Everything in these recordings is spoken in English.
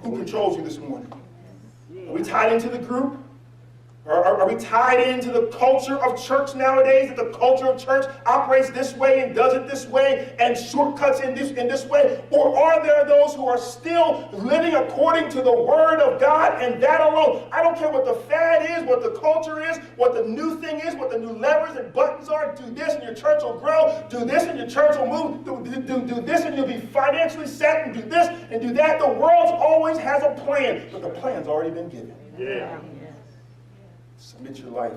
Who controls you this morning? Are we tied into the group? Are we tied into the culture of church nowadays? That the culture of church operates this way and does it this way and shortcuts in this way? Or are there those who are still living according to the Word of God and that alone? I don't care what the fad is, what the culture is, what the new thing is, what the new levers and buttons are. Do this and your church will grow. Do this and your church will move. Do this and you'll be financially set, and do this and do that. The world always has a plan, but the plan's already been given. Yeah. Submit your life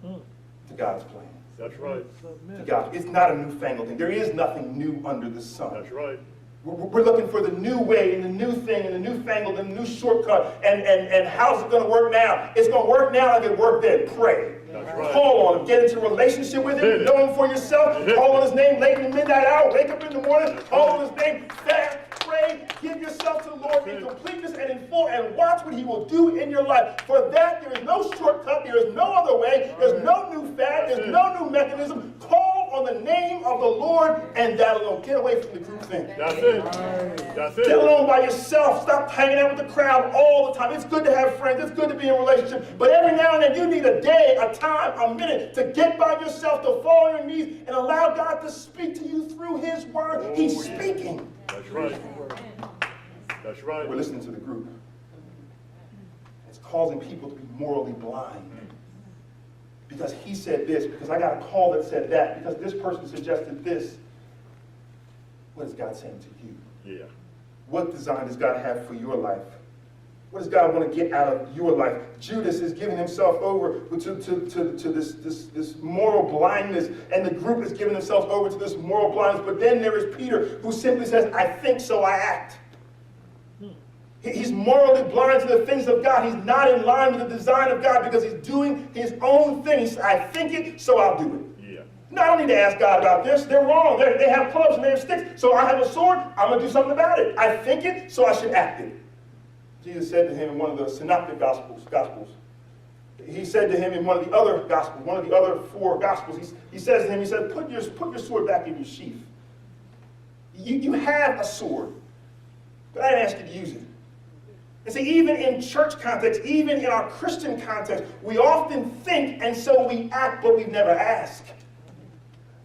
to God's plan. That's right. To God. It's not a newfangled thing. There is nothing new under the sun. That's right. We're looking for the new way and the new thing and the newfangled and the new shortcut. And how's it going to work now? It's going to work now like it worked then. Pray. That's right. Call on Him. Get into a relationship with Him. Know Him for yourself. Call on His name late in the midnight hour. Wake up in the morning. Call on His name. Fast. Pray. Give yourself to the Lord in completeness and in full, and watch what He will do in your life. For that, there is no shortcut. There is no other way. There's no new fad. There's no new mechanism. Call on the name of the Lord, and that alone. Get away from the group thing. That's it. That's it. Get alone by yourself. Stop hanging out with the crowd all the time. It's good to have friends. It's good to be in a relationship. But every now and then, you need a day, a time, a minute to get by yourself, to fall on your knees, and allow God to speak to you through His Word. He's speaking. That's right. That's right. We're listening to the group. It's causing people to be morally blind. Because he said this, because I got a call that said that, because this person suggested this. What is God saying to you? Yeah. What design does God have for your life? What does God want to get out of your life? Judas is giving himself over to this moral blindness, and the group is giving themselves over to this moral blindness. But then there is Peter, who simply says, I think, so I act. He's morally blind to the things of God. He's not in line with the design of God because he's doing his own thing. He says, I think it, so I'll do it. Yeah. No, I don't need to ask God about this. They're wrong. They have clubs and they have sticks. So I have a sword. I'm going to do something about it. I think it, so I should act it. Jesus said to him in one of the synoptic gospels, he said to him in one of the other gospels, one of the other four gospels, he says to him, he said, put your sword back in your sheath. You have a sword, but I didn't ask you to use it. And see, even in church context, even in our Christian context, we often think and so we act, but we never ask.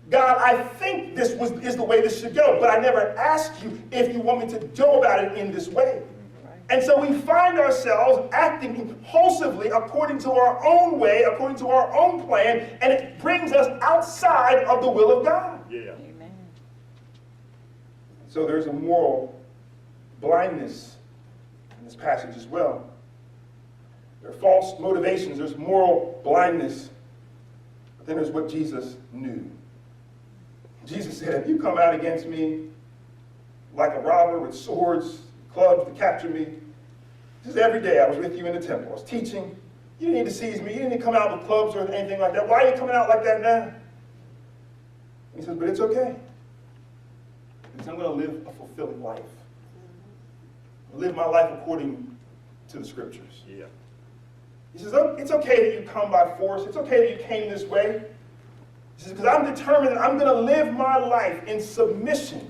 God, I think this is the way this should go, but I never asked you if you want me to go about it in this way. And so we find ourselves acting impulsively according to our own way, according to our own plan, and it brings us outside of the will of God. Yeah. Amen. So there's a moral blindness in this passage as well. There are false motivations, there's moral blindness, but then there's what Jesus knew. Jesus said, if you come out against me like a robber with swords, clubs to capture me, just every day I was with you in the temple. I was teaching. You didn't need to seize me. You didn't need to come out with clubs or anything like that. Why are you coming out like that now? And he says, but it's okay. Because I'm going to live a fulfilling life. I'll live my life according to the scriptures. Yeah. He says, oh, it's okay that you come by force. It's okay that you came this way. He says, because I'm determined that I'm going to live my life in submission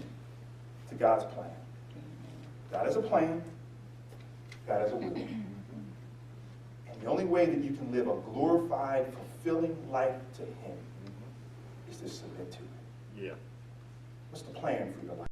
to God's plan. God has a plan. God has a will. And the only way that you can live a glorified, fulfilling life to Him is to submit to it. Yeah. What's the plan for your life?